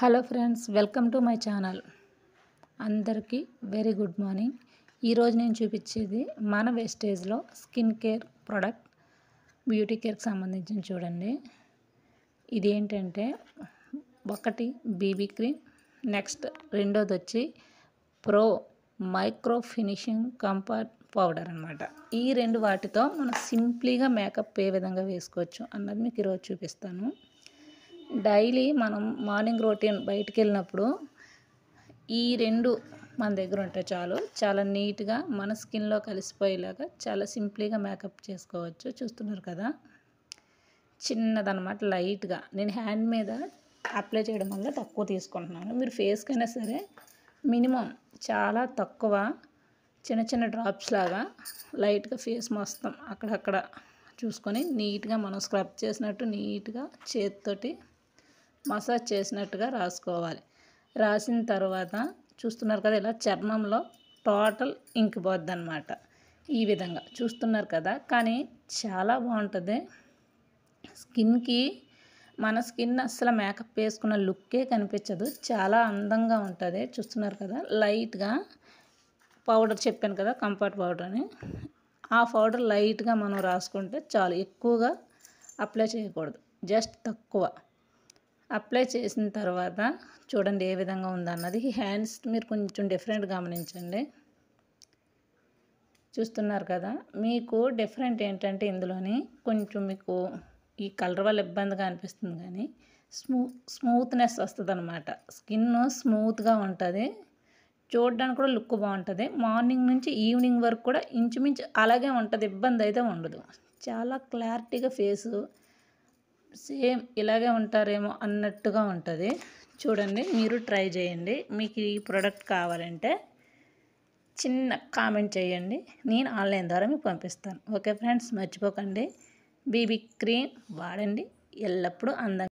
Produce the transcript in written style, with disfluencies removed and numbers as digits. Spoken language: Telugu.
Hello friends, welcome to my channel. అందరికీ వెరీ గుడ్ మార్నింగ్. ఈరోజు నేను చూపించేది మన వేస్టేజ్లో స్కిన్ కేర్ ప్రోడక్ట్, బ్యూటీ కేర్కి సంబంధించి చూడండి. ఇది ఏంటంటే ఒకటి బీబీ క్రీమ్, నెక్స్ట్ రెండోది వచ్చి pro micro finishing comfort powder అనమాట. ఈ రెండు వాటితో మనం సింప్లీగా మేకప్ ఏ విధంగా వేసుకోవచ్చు అన్నది మీకు ఈరోజు చూపిస్తాను. డైలీ మనం మార్నింగ్ రొటీన్ బయటికి వెళ్ళినప్పుడు ఈ రెండు మన దగ్గర ఉంటే చాలు, చాలా నీట్గా మన స్కిన్లో కలిసిపోయేలాగా చాలా సింప్లీగా మేకప్ చేసుకోవచ్చు. చూస్తున్నారు కదా, చిన్నదనమాట, లైట్గా నేను హ్యాండ్ మీద అప్లై చేయడం వల్ల తక్కువ తీసుకుంటున్నాను. మీరు ఫేస్కైనా సరే మినిమం చాలా తక్కువ చిన్న చిన్న డ్రాప్స్ లాగా లైట్గా ఫేస్ మొత్తం అక్కడక్కడ చూసుకొని నీట్గా మనం స్క్రబ్ చేసినట్టు నీట్గా చేతితోటి మసాజ్ చేసినట్టుగా రాసుకోవాలి. రాసిన తర్వాత చూస్తున్నారు కదా, ఇలా చర్మంలో టోటల్ ఇంకిపోద్ది అనమాట. ఈ విధంగా చూస్తున్నారు కదా, కానీ చాలా బాగుంటుంది స్కిన్కి. మన స్కిన్ అస్సలు మేకప్ వేసుకున్న లుక్కే కనిపించదు, చాలా అందంగా ఉంటుంది. చూస్తున్నారు కదా, లైట్గా పౌడర్ చెప్పాను కదా, కంఫర్ట్ పౌడర్ అని, ఆ పౌడర్ లైట్గా మనం రాసుకుంటే చాలు. ఎక్కువగా అప్లై చేయకూడదు, జస్ట్ తక్కువ అప్లై చేసిన తర్వాత చూడండి ఏ విధంగా ఉందన్నది. ఈ హ్యాండ్స్ మీరు కొంచెం డిఫరెంట్ గమనించండి. చూస్తున్నారు కదా, మీకు డిఫరెంట్ ఏంటంటే ఇందులోని కొంచెం మీకు ఈ కలర్ వల్ల ఇబ్బందిగా అనిపిస్తుంది, కానీ స్మూత్నెస్ వస్తుంది అనమాట. స్కిన్ స్మూత్గా ఉంటుంది, చూడడానికి కూడా లుక్ బాగుంటుంది. మార్నింగ్ నుంచి ఈవినింగ్ వరకు కూడా ఇంచుమించు అలాగే ఉంటుంది, ఇబ్బంది అయితే ఉండదు. చాలా క్లారిటీగా ఫేసు సేమ్ ఇలాగే ఉంటారేమో అన్నట్టుగా ఉంటుంది. చూడండి, మీరు ట్రై చేయండి. మీకు ఈ ప్రోడక్ట్ కావాలంటే చిన్న కామెంట్ చేయండి, నేను ఆన్లైన్ ద్వారా మీకు పంపిస్తాను. ఓకే ఫ్రెండ్స్, మర్చిపోకండి, బీబీ క్రీమ్ వాడండి, ఎల్లప్పుడూ అందంగా